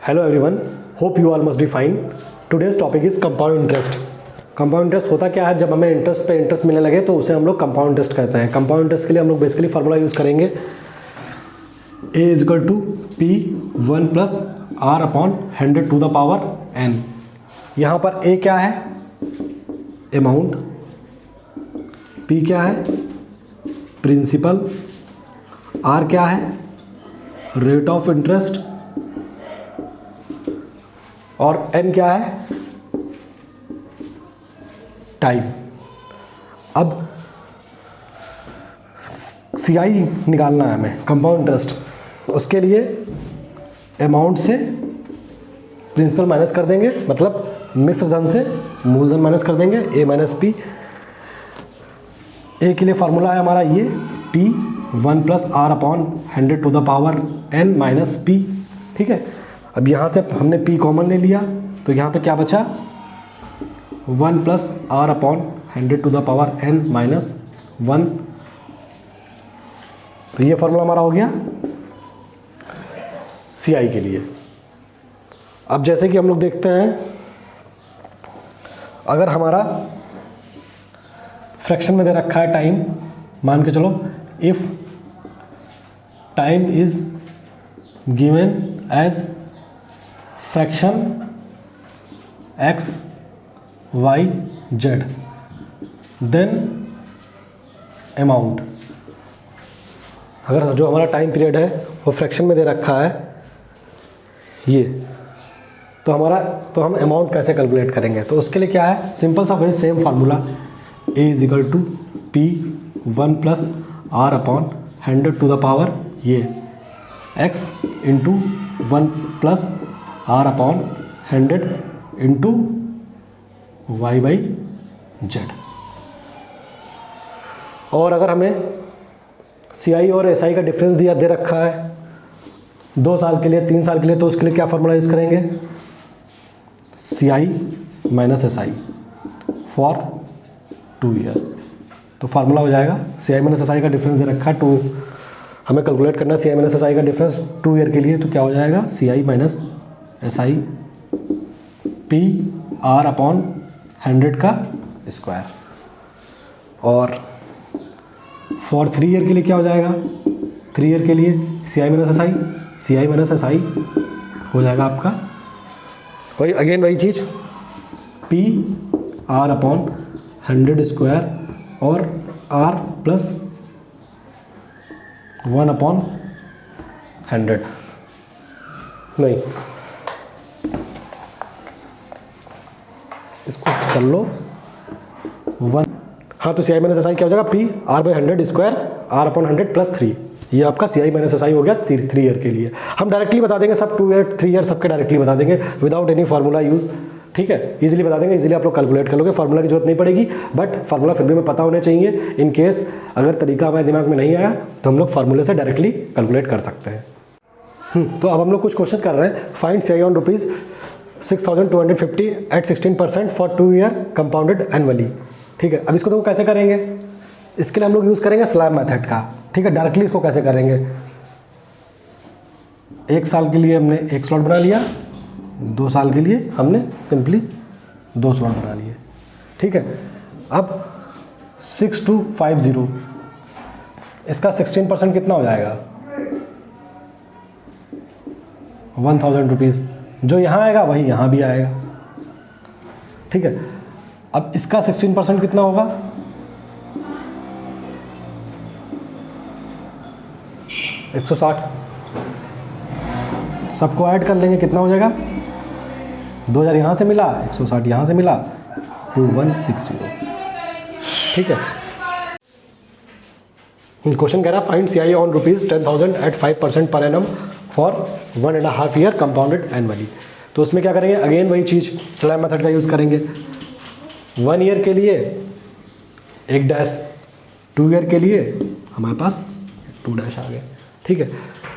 Hello everyone, hope you all must be fine. Today's topic is compound interest. Compound interest होता क्या है? जब हमें इंटरेस्ट पे इंटरेस्ट मिलने लगे तो उसे हम लोग कंपाउंड इंटरेस्ट कहते हैं। कंपाउंड इंटरेस्ट के लिए हम लोग बेसिकली फार्मूला यूज़ करेंगे a is equal to P one plus are upon 100 to the power n। यहाँ पर a क्या है? अमाउंट। p क्या है? प्रिंसिपल। r क्या है? Rate of interest. और n क्या है? टाइम। अब CI निकालना है हमें, कंपाउंड इंटरेस्ट। उसके लिए अमाउंट से प्रिंसिपल माइनस कर देंगे, मतलब मिश्र धन से मूलधन माइनस कर देंगे, a माइनस पी। a के लिए फार्मूला है हमारा ये p one plus are upon 100 to the power n minus P. ठीक है, अब यहाँ से हमने p कॉमन ले लिया तो यहाँ पे क्या बचा? 1 plus are upon 100 to the power n minus 1। तो ये फार्मूला हमारा हो गया CI के लिए। अब जैसे कि हम लोग देखते हैं, अगर हमारा फ्रैक्शन में दे रखा है टाइम, मान के चलो if time is given as fraction x y z, then amount. अगर जो हमारा टाइम पीरियड है वो फ्रैक्शन में दे रखा है ये, तो हम अमाउंट कैसे कैलकुलेट करेंगे? तो उसके लिए क्या है? सिंपल सा वही same formula a is equal to P one plus are upon 100 to the power ये x into one plus are upon 100 into Y by Z. और अगर हमें CI और SI का डिफरेंस दे रखा है 2 साल के लिए, 3 साल के लिए, तो उसके लिए क्या फार्मूला यूज़ करेंगे? CI minus SI for 2 year. तो फार्मूला हो जाएगा CI माइनस SI का डिफरेंस दे रखा है, हमें कैलकुलेट करना है CI माइनस SI का डिफरेंस 2 ईयर के लिए। तो क्या हो जाएगा? CI minus SI P R upon 100 का स्क्वायर। और फॉर 3 ईयर के लिए क्या हो जाएगा? 3 ईयर के लिए CI माइनस SI हो जाएगा आपका वही अगेन वही चीज़ पी आर अपॉन 100 स्क्वायर और R प्लस 1 अपॉन 100। नहीं, इसको कर लो 1। हाँ, तो CI माइनस SI क्या हो जाएगा? P R by 100 square R upon 100 plus 3। ये आपका CI माइनस SI हो गया 3 ईयर के लिए। हम डायरेक्टली बता देंगे सब, 2 ईयर 3 ईयर सबके डायरेक्टली बता देंगे विदाउट एनी फार्मूला यूज़। ठीक है, इजीली बता देंगे, इजीली आप लोग कैलकुलेट कर लोगे, फार्मूला की जरूरत नहीं पड़ेगी। बट फार्मूला फिर भी हमें पता होने चाहिए, इन केस अगर तरीका हमारे दिमाग में नहीं आया तो हम लोग फार्मूले से डायरेक्टली कैलकुलेट कर सकते हैं। तो अब हम लोग कुछ क्वेश्चन कर रहे हैं। Find CI on ₹6,250 at 16% for 2 year compounded annually. ठीक है, अब इसको तो कैसे करेंगे? इसके लिए हम लोग यूज़ करेंगे स्लैब मेथड का। ठीक है, डायरेक्टली इसको कैसे करेंगे? 1 साल के लिए हमने 1 स्लॉट बना लिया, 2 साल के लिए हमने सिंपली 2 स्लॉट बना लिए। ठीक है, अब 6250 इसका 16% कितना हो जाएगा? 1000 रुपीज़। जो यहाँ आएगा वही यहाँ भी आएगा। ठीक है, अब इसका 16% कितना होगा? 160। सबको ऐड कर लेंगे, कितना हो जाएगा? 2000 यहाँ से मिला, 160 यहाँ से मिला, 2160। ठीक है, क्वेश्चन कह रहा है find CI on ₹10,000 at 5% per annum for 1.5 year compounded annually. तो उसमें क्या करेंगे? अगेन वही चीज़ स्लैब मेथड का यूज़ करेंगे। 1 ईयर के लिए 1 डैश, 2 ईयर के लिए हमारे पास 2 डैश आ गए। ठीक है,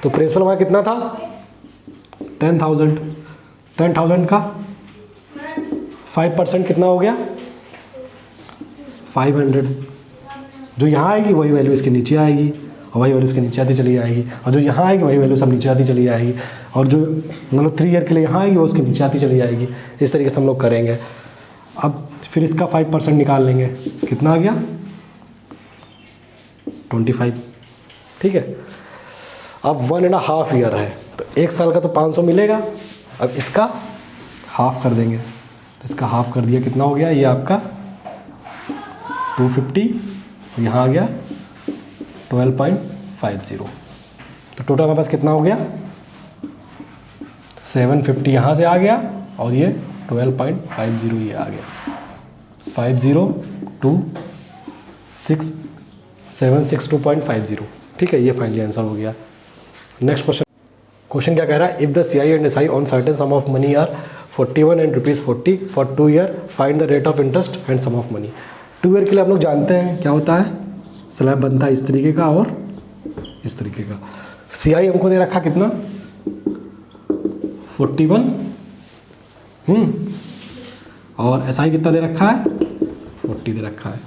तो प्रिंसिपल हमारा कितना था? 10,000। 10,000 का 5% कितना हो गया? 500। जो यहाँ आएगी वही वैल्यू इसके नीचे आएगी। और वही वैल्यू इसके नीचे आती चली जाएगी, और जो यहाँ आएगी वही वैल्यू सब नीचे आती चली जाएगी, और जो मतलब 3 ईयर के लिए यहाँ आएगी वो उसके नीचे आती चली जाएगी। इस तरीके से हम लोग करेंगे। अब फिर इसका 5% निकाल लेंगे, कितना आ गया 25। ठीक है, अब 1.5 ईयर है तो 1 साल का तो 500 मिलेगा। अब इसका हाफ कर देंगे, तो इसका हाफ कर दिया, कितना हो गया ये आपका 250, यहाँ आ गया 12.50। तो टोटल हमारे पास कितना हो गया 750 यहाँ से आ गया, और ये 12.50 ये आ गया 5026,762.50। ठीक है, ये फाइनली आंसर हो गया। नेक्स्ट क्वेश्चन क्या कह रहा है, if the CI and SI on certain sum of money are 41 and ₹40 for 2 year, find the rate of interest and sum of money. 2 year के लिए आप लोग जानते हैं क्या होता है, स्लैब बनता है इस तरीके का और इस तरीके का। CI हमको दे रखा कितना 41, और SI कितना दे रखा है 40 दे रखा है।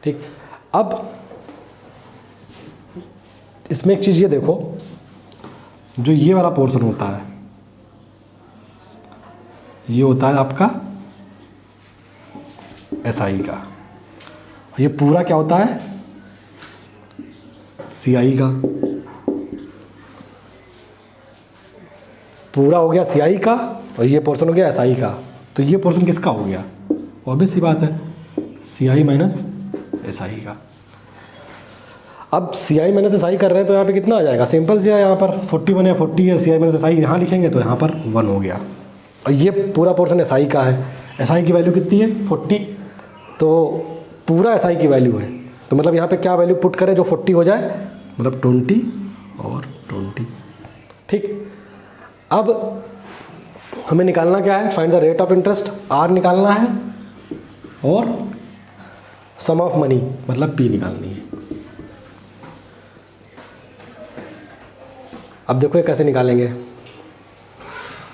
ठीक, अब इसमें एक चीज़ ये देखो, जो ये वाला पोर्शन होता है ये होता है आपका SI का, ये पूरा क्या होता है CI का। पूरा हो गया CI का और ये पोर्शन हो गया SI का। तो ये पोर्शन किसका हो गया, ऑब्वियस सी बात है CI माइनस SI का। अब CI माइनस SI कर रहे हैं तो यहाँ पे कितना आ जाएगा, सिंपल से यहाँ पर 41 या 40 है, CI माइनस SI यहाँ लिखेंगे तो यहाँ पर 1 हो गया। और ये पूरा पोर्शन SI का है, SI की वैल्यू कितनी है 40, तो पूरा SI की वैल्यू है, तो मतलब यहाँ पे क्या वैल्यू पुट करें जो 40 हो जाए, मतलब 20 और 20। ठीक, अब हमें निकालना क्या है, find the rate of interest, R निकालना है, और सम ऑफ मनी मतलब P निकालनी है। अब देखो ये कैसे निकालेंगे।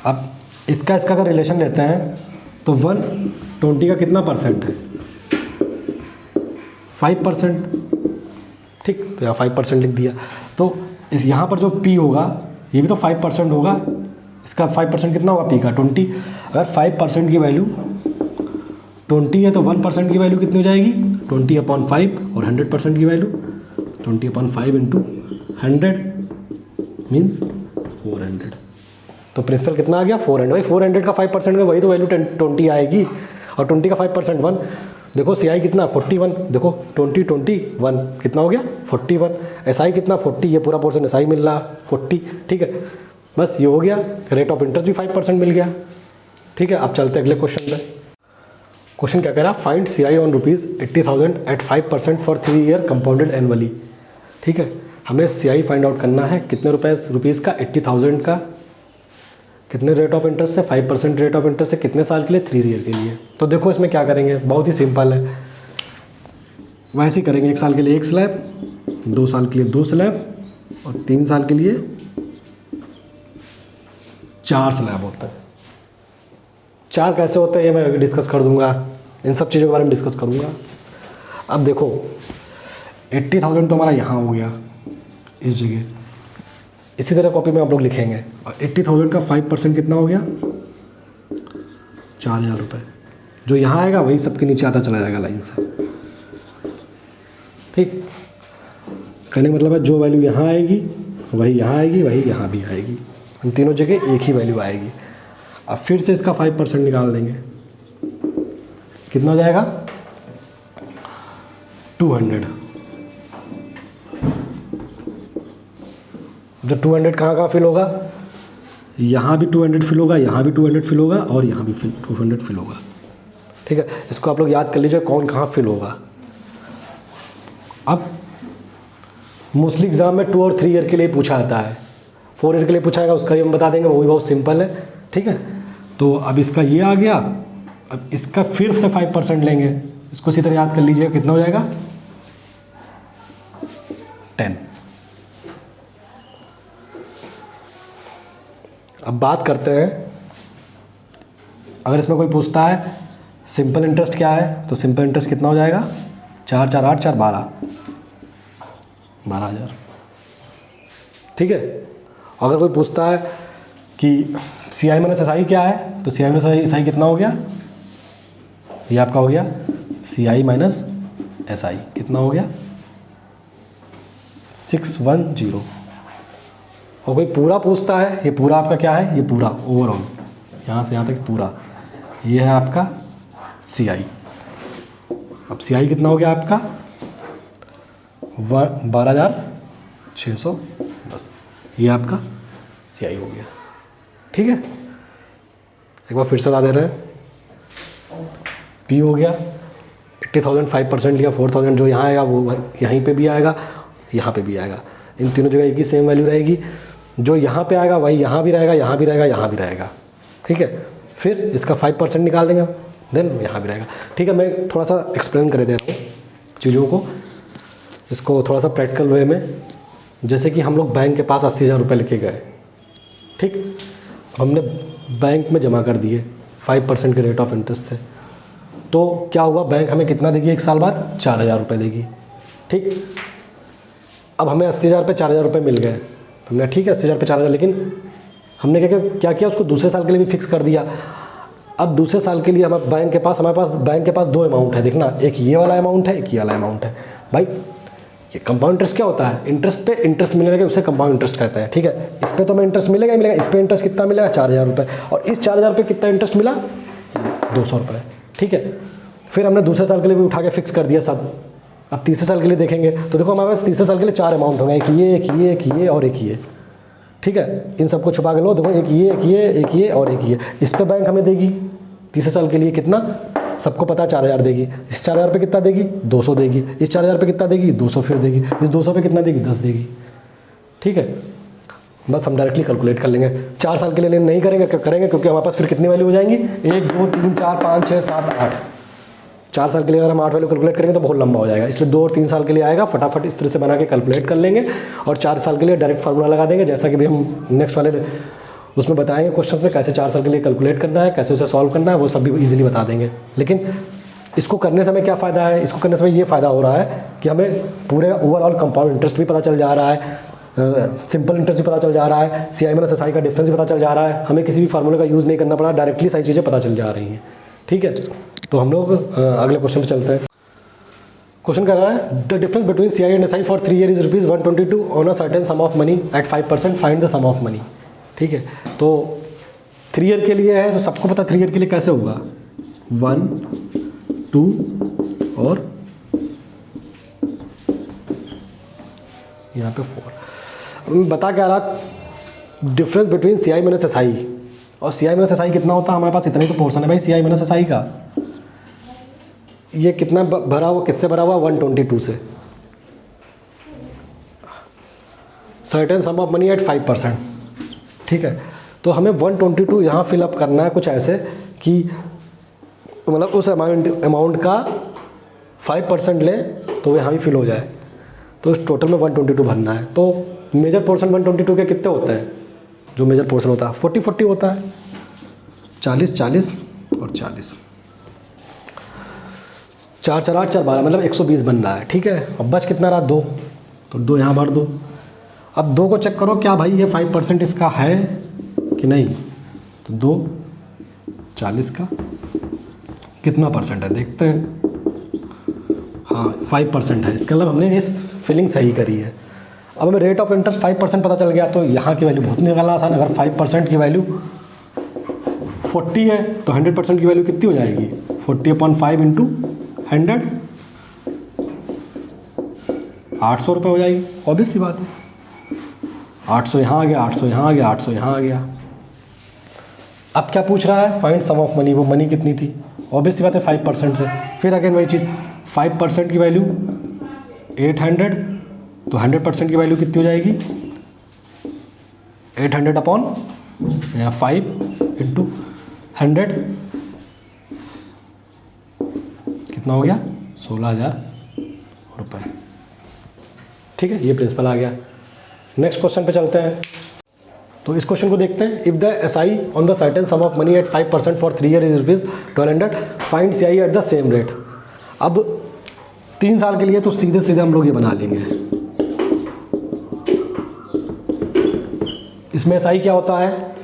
अब इसका का रिलेशन लेते हैं तो 120 का कितना परसेंट है 5%। ठीक, तो यहाँ 5% लिख दिया। तो इस यहाँ पर जो P होगा ये भी तो 5% होगा, इसका 5% कितना होगा P का 20। अगर 5% की वैल्यू 20 है तो 1% की वैल्यू कितनी हो जाएगी 20/5, और 100% की वैल्यू 20/5 इंटू 100 मीन्स 400। तो प्रिंसिपल कितना आ गया 400। भाई 400 का 5% में वही तो वैल्यू 20 आएगी, और 20 का 5% 1। देखो CI कितना 41, देखो 20 21 कितना हो गया 41। SI कितना 40, ये पूरा पोर्शन SI मिल रहा 40। ठीक है, बस ये हो गया। रेट ऑफ इंटरेस्ट भी 5% मिल गया। ठीक है, अब चलते अगले क्वेश्चन पे। क्वेश्चन क्या कह रहा है, find CI on ₹80,000 at 5% for 3 year compounded annually. ठीक है, हमें CI फाइंड आउट करना है कितने रुपीज़ का 80,000 का, कितने रेट ऑफ इंटरेस्ट से 5% रेट ऑफ इंटरेस्ट से, कितने साल के लिए 3 ईयर के लिए। तो देखो इसमें क्या करेंगे, बहुत ही सिंपल है, वैसे ही करेंगे। 1 साल के लिए 1 स्लैब, 2 साल के लिए 2 स्लैब, और 3 साल के लिए 4 स्लैब होता है। 4 कैसे होते हैं ये मैं डिस्कस कर दूंगा, इन सब चीज़ों के बारे में डिस्कस करूंगा। अब देखो 80,000 तो हमारा यहाँ हो गया इस जगह, इसी तरह कॉपी में आप लोग लिखेंगे। और 80,000 का 5% कितना हो गया 4,000 रुपये। जो यहाँ आएगा वही सबके नीचे आता चला जाएगा लाइन से। ठीक, कहने का मतलब है जो वैल्यू यहाँ आएगी वही यहाँ आएगी, वही यहाँ भी आएगी, इन तीनों जगह एक ही वैल्यू आएगी। अब फिर से इसका 5% निकाल देंगे, कितना हो जाएगा 200। जो 200 कहाँ फिल होगा, यहाँ भी 200 फिल होगा, यहाँ भी 200 फिल होगा, और यहाँ भी 200 फिल होगा। ठीक है, इसको आप लोग याद कर लीजिए कौन कहाँ फिल होगा। अब मोस्टली एग्जाम में 2 और 3 ईयर के लिए पूछा जाता है, 4 ईयर के लिए पूछा जाएगा उसका भी हम बता देंगे, वो भी बहुत सिंपल है। ठीक है, तो अब इसका ये आ गया, अब इसका फिर से 5% लेंगे, इसको इसी तरह याद कर लीजिए, कितना हो जाएगा 10। अब बात करते हैं, अगर इसमें कोई पूछता है सिंपल इंटरेस्ट क्या है, तो सिंपल इंटरेस्ट कितना हो जाएगा 4 4 8 4 12, 12,000। ठीक है। अगर कोई पूछता है कि सी आई माइनस एस आई क्या है, तो सी आई माइनस एस आई कितना हो गया, ये आपका हो गया सी आई माइनस एस आई, कितना हो गया 610। और कोई पूरा पूछता है, ये पूरा आपका क्या है, ये पूरा ओवरऑल यहाँ से यहाँ तक पूरा, ये है आपका सी आई। अब सी आई कितना हो गया आपका 12,610, ये आपका सी आई हो गया। ठीक है, एक बार फिर से बता दे रहे हैं। पी हो गया 80,000, 5% लिया 4,000, जो यहाँ आएगा वो यहीं पे भी आएगा, यहाँ पे भी आएगा। इन तीनों जगह एक ही सेम वैल्यू रहेगी, जो यहाँ पे आएगा वही यहाँ भी रहेगा, यहाँ भी रहेगा, यहाँ भी रहेगा। ठीक है, फिर इसका 5% निकाल देंगे, देन यहाँ भी रहेगा। ठीक है, मैं थोड़ा सा एक्सप्लेन कर दे रहा हूँ चीज़ों को, इसको थोड़ा सा प्रैक्टिकल वे में। जैसे कि हम लोग बैंक के पास 80,000 रुपये लेके गए, ठीक, हमने बैंक में जमा कर दिए 5% के रेट ऑफ इंटरेस्ट से, तो क्या हुआ, बैंक हमें कितना देगी एक साल बाद, 4,000 रुपये देगी। ठीक, अब हमें 80,000 पे 4,000 रुपये मिल गए, हमने ठीक है 80,000 पे 4,000, लेकिन हमने क्या किया, उसको दूसरे साल के लिए भी फिक्स कर दिया। अब दूसरे साल के लिए हमारे बैंक के पास दो अमाउंट है, देखना, एक ये वाला अमाउंट है, एक ये वाला अमाउंट है। भाई ये कंपाउंड इंटरेस्ट क्या होता है, इंटरेस्ट पे इंटरेस्ट मिलेगा, उसे कंपाउंड इंटरेस्ट कहते हैं। ठीक है, इस पे तो हमें इंटरेस्ट मिलेगा ही मिलेगा, इस पे इंटरेस्ट कितना मिलेगा 4,000 रुपये, और इस 4,000 पे कितना इंटरेस्ट मिला 200 रुपये। ठीक है, फिर हमने दूसरे साल के लिए भी उठा के फिक्स कर दिया सब। अब तीसरे साल के लिए देखेंगे तो देखो हमारे पास तीसरे साल के लिए 4 अमाउंट होंगे, एक ये, एक ये, एक ये और एक ये। ठीक है, इन सबको छुपा के लो, देखो एक ये, एक ये, एक ये और एक ये। इस पे बैंक हमें देगी तीसरे साल के लिए कितना, सबको पता 4,000 देगी। इस 4,000 पे कितना देगी, 200 देगी। इस 4,000 पे कितना देगी, 200 फिर देगी। इस 200 पे कितना देगी, 10 देगी। ठीक है, बस हम डायरेक्टली कैलकुलेट कर लेंगे। 4 साल के लिए नहीं करेंगे, करेंगे क्योंकि हमारे पास फिर कितनी वैल्यू हो जाएंगी, 1 2 3 4 5 6 7 8। 4 साल के लिए अगर हम 8 वैल्यू कैलकुलेट करेंगे तो बहुत लंबा हो जाएगा, इसलिए 2 और 3 साल के लिए आएगा, फटाफट इस तरह से बना के कैलकुलेट कर लेंगे। और 4 साल के लिए डायरेक्ट फार्मूला लगा देंगे, जैसा कि भी हम नेक्स्ट वाले उसमें बताएंगे क्वेश्चंस में कैसे 4 साल के लिए कैलकुलेट करना है, कैसे उसे सॉल्व करना है, वो सब भी ईजिली बता देंगे। लेकिन इसको करने से हमें क्या फ़ायदा है, इसको करने से हमें ये फ़ायदा हो रहा है कि हमें पूरे ओवरऑल कंपाउंड इंटरेस्ट भी पता चल जा रहा है, सिंपल इंटरेस्ट भी पता चल जा रहा है, सी आई माइनस एस आई का डिफरेंस भी पता चल जा रहा है, हमें किसी भी फार्मूले का यूज़ नहीं करना पड़ा, डायरेक्टली सारी चीज़ें पता चल जा रही हैं। ठीक है, तो हम लोग अगले क्वेश्चन पे चलते हैं। क्वेश्चन कर रहा है, the difference between C I and S I for 3 year is ₹122 on a certain sum of money at 5%, find the sum of money. ठीक है, तो 3 ईयर के लिए है, तो सबको पता 3 ईयर के लिए कैसे होगा, 1 2 और यहाँ पे 4। बता क्या रहा, difference between C I minus S I, और सी आई माइनस एस आई कितना होता है, हमारे पास इतना ही तो पोर्शन है भाई सी आई माइनस एस आई का। ये कितना भरा हुआ, किससे भरा हुआ, 122 से। Certain sum of money at 5%। ठीक है, तो हमें 122 यहाँ फिलअप करना है कुछ ऐसे कि मतलब उस अमाउंट का 5% लें तो वो यहाँ भी फिल हो जाए, तो इस टोटल में 122 भरना है। तो मेजर पोर्शन 122 के कितने होते हैं, जो मेजर पोर्शन होता है 40-40 होता है, 40-40 और 40, 4 4 8 4 12, मतलब 120 बन रहा है। ठीक है, अब बच कितना रहा, 2, तो 2 यहाँ भर दो। अब 2 को चेक करो क्या भाई ये 5% इसका है कि नहीं, तो 2 40 का कितना परसेंट है देखते हैं, हाँ 5% है, इसका मतलब हमने इस फिलिंग सही करी है। अब हमें रेट ऑफ इंटरेस्ट 5% पता चल गया, तो यहाँ की वैल्यू बहुत निकालना आसान। अगर 5% की वैल्यू 40 है तो 100% की वैल्यू कितनी हो जाएगी, 40/5 इंटू 100, 800 रुपये हो जाएगी। ऑब्वियस सी बात है, 800 यहाँ आ गया, 800 यहाँ आ गया, 800 यहाँ आ गया। अब क्या पूछ रहा है, फाइंड सम ऑफ मनी, वो मनी कितनी थी, ऑब्वियस सी बात है 5% से। फिर अगेन वही चीज़, 5% की वैल्यू 800, तो 100% की वैल्यू कितनी हो जाएगी, 800 अपॉन यहाँ 5 इंटू 100, कितना हो गया, 16,000 रुपये। ठीक है, ये प्रिंसिपल आ गया। नेक्स्ट क्वेश्चन पे चलते हैं। तो इस क्वेश्चन को देखते हैं। If the S I on the certain sum of money at 5% for 3 year is ₹1200, find C I at the same rate. अब 3 साल के लिए तो सीधे सीधे हम लोग ये बना लेंगे, इसमें एसआई क्या होता है,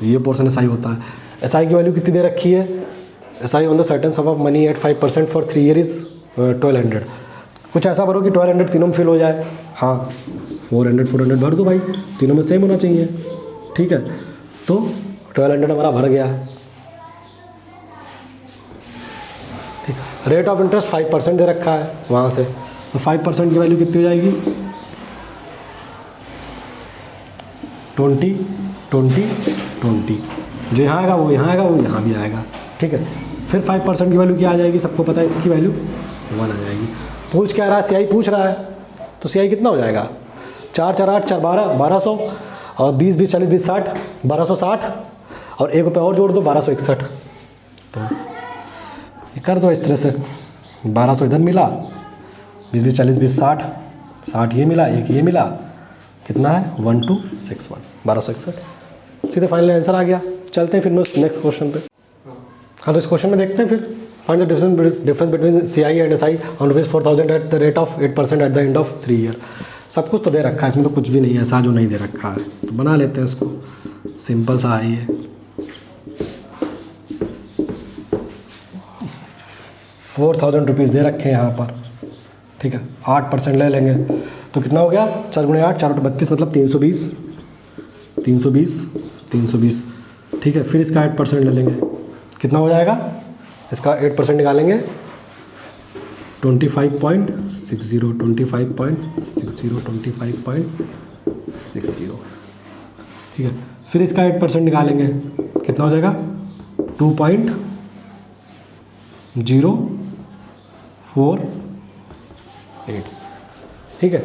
ये पोर्शन एसआई होता है। एसआई की वैल्यू कितनी दे रखी है, SI on the certain sum of money at 5% for 3 year is 1200। कुछ ऐसा भरो कि 1200 तीनों में फिल हो जाए। हाँ 400 400 भर दो भाई, तीनों में सेम होना चाहिए। ठीक है, तो 1200 हमारा भर गया है। ठीक, रेट ऑफ इंटरेस्ट 5% दे रखा है वहाँ से, तो 5% की वैल्यू कितनी हो जाएगी, 20 20 20। जो यहाँ आएगा वो यहाँ आएगा, वो यहाँ भी आएगा। ठीक है, फिर 5% की वैल्यू क्या आ जाएगी, सबको पता है इसकी वैल्यू 1 आ जाएगी। पूछ क्या रहा है, सीआई पूछ रहा है, तो सीआई कितना हो जाएगा, 4 4 8 4 12 1200, और 20 20 40 20 60 1260, और 1 रुपये और जोड़ दो 1261। तो ये कर दो इस तरह से, 1200 इधर मिला, 20 20 40 20 60 60 ये मिला, एक ये मिला, कितना है 1261 1261। सीधे फाइनल आंसर आ गया। चलते हैं फिर नेक्स्ट क्वेश्चन पे। हाँ तो इस क्वेश्चन में देखते हैं फिर, find the difference between CI and SI on ₹4000 at the rate of 8% at the end of 3 year. सब कुछ तो दे रखा है, इसमें तो कुछ भी नहीं है ऐसा जो नहीं दे रखा है, तो बना लेते हैं इसको, सिंपल सा है ये। 4000 रुपीज़ दे रखे हैं यहाँ पर। ठीक है, 8% ले लेंगे तो कितना हो गया, 4 × 8 4 × 32 मतलब 320 320 320। ठीक है, फिर इसका 8% ले लेंगे, कितना हो जाएगा, इसका 8% निकालेंगे 25.60 25.60। ठीक है, फिर इसका 8% निकालेंगे, कितना हो जाएगा 2.048। ठीक है,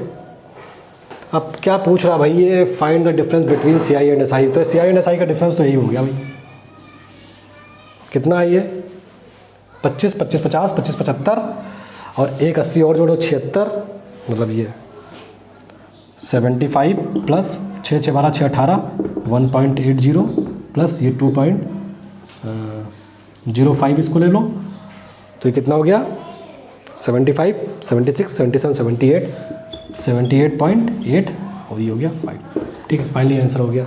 अब क्या पूछ रहा भाई ये, find the difference between CI and SI. तो सीआई एंड एसआई का डिफरेंस तो यही हो गया भाई, कितना है ये 25 25 50 25 75, और 1 80 और जोड़ो 76, मतलब ये 75 प्लस 6 6 12 6 18 1.80 प्लस ये 2.05 इसको ले लो, तो ये कितना हो गया 75 76 77 78 78.8, और ये हो गया 5। ठीक है, फाइनली आंसर हो गया।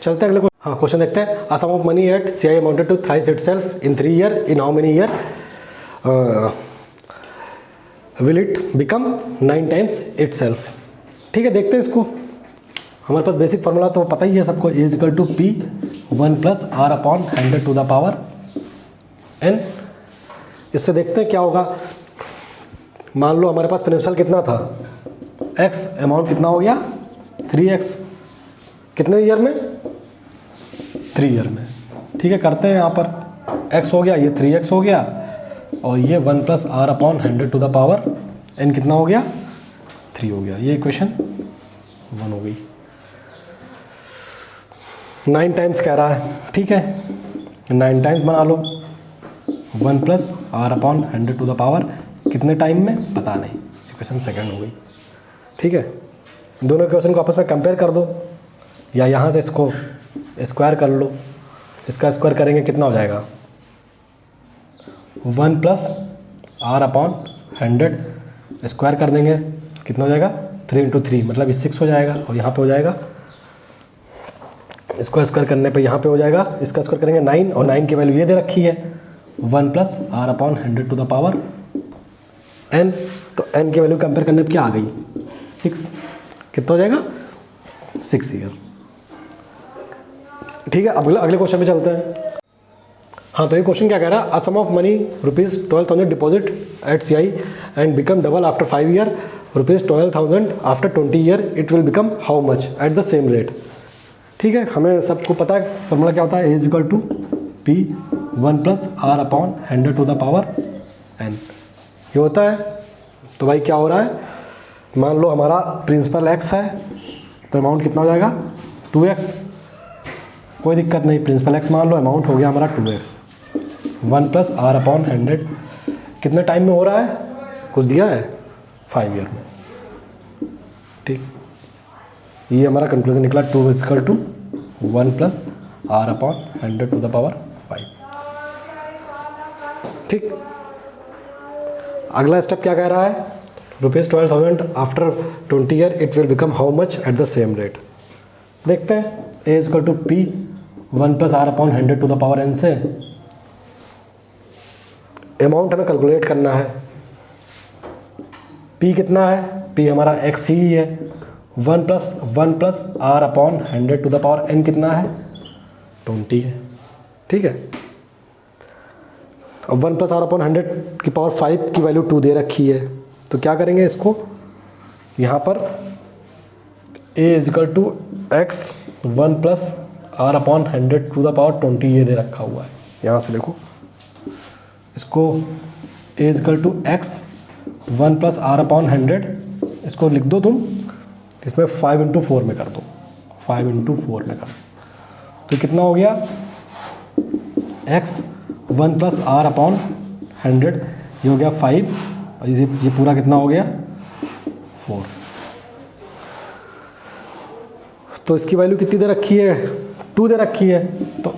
चलते हैं अगले हाँ क्वेश्चन देखते हैं। A sum of money at CI amounted to thrice itself in 3 year, in how many year will it become 9 times itself. ठीक है, देखते हैं इसको। हमारे पास बेसिक फार्मूला तो पता ही है सबको, A is equal to P 1 + r/100⁴n। इससे देखते हैं क्या होगा। मान लो हमारे पास प्रिंसिपल कितना था x, अमाउंट कितना हो गया 3x, कितने ईयर में 3 ईयर में। ठीक है, करते हैं यहाँ पर x हो गया, ये 3x हो गया, और ये 1 + r/100⁴n कितना हो गया 3 हो गया। ये इक्वेशन 1 हो गई। 9 टाइम्स कह रहा है। ठीक है, 9 टाइम्स बना लो, 1 + r/100⁴ कितने टाइम में पता नहीं, इक्वेशन सेकंड हो गई। ठीक है, दोनों इक्वेशन को आपस में कंपेयर कर दो, या यहाँ से इसको स्क्वायर कर लो, इसका स्क्वायर करेंगे कितना हो जाएगा 1 + r/100 स्क्वायर कर देंगे, कितना हो जाएगा 3 × 3 मतलब 6 हो जाएगा, और यहाँ पे हो जाएगा इसको स्क्वायर करने पे यहाँ पे हो जाएगा, इसका स्क्वायर करेंगे 9, और 9 की वैल्यू ये दे रखी है 1 + r/100⁴n। तो n की वैल्यू कंपेयर करने पे क्या आ गई 6, कितना हो जाएगा 6 ईयर। ठीक है, अब अगले क्वेश्चन पे चलते हैं। हाँ तो ये क्वेश्चन क्या कह रहा है, a sum of money ₹12,000 deposit at CI and become double after 5 year, ₹12,000 after 20 year, it will become how much at the same rate. ठीक है, हमें सबको पता है फॉर्मूला क्या होता है, A is equal to P 1 + r/100⁴n ये होता है। तो भाई क्या हो रहा है, मान लो हमारा प्रिंसिपल x है, तो अमाउंट कितना हो जाएगा 2x, कोई दिक्कत नहीं, प्रिंसिपल x मान लो, अमाउंट हो गया हमारा 2x, 1 + r/100 कितने टाइम में हो रहा है, कुछ दिया है 5 ईयर में। ठीक, ये हमारा कंक्लूजन निकला, 2 = 1 + r/100⁵। ठीक, अगला स्टेप क्या कह रहा है, ₹12,000 after 20 year, it will become how much at the same rate. देखते हैं A is equal to P 1 plus are upon 100 to the power n से अमाउंट हमें कैलकुलेट करना है। पी कितना है, पी हमारा एक्स ही है। 1 plus are upon 100 to the power N कितना है, 20 है। ठीक है, अब 1 प्लस आर अपॉन 100 की पावर 5 की वैल्यू 2 दे रखी है, तो क्या करेंगे इसको, यहाँ पर a is equal to X 1 plus are upon 100 to the power 20 ये दे रखा हुआ है। यहाँ से देखो इसको a is equal to X 1 plus are upon 100 इसको लिख दो तुम, इसमें 5 इंटू 4 में कर दो, 5 इंटू 4 में कर दो, तो कितना हो गया x 1 प्लस आर अपॉन 100 ये हो गया 5 और ये पूरा कितना हो गया 4। तो इसकी वैल्यू कितनी दे रखी है, 2 दे रखी है, तो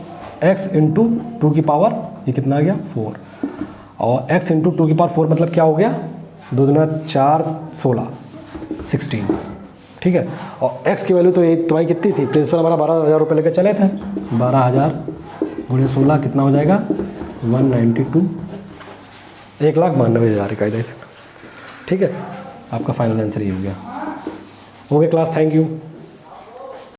x इंटू 2 की पावर ये कितना आ गया 4, और x इंटू 2 की पावर 4 मतलब क्या हो गया 2 दूना 4 16। ठीक है, और x की वैल्यू तो ये तुम्हारी कितनी थी, प्रिंसिपल हमारा 12,000 रुपये लेकर चले थे, 12,000 गुणे 16 कितना हो जाएगा 192, 1,92,000 कायदे से। ठीक है, आपका फाइनल आंसर ये हो गया। Okay class, thank you.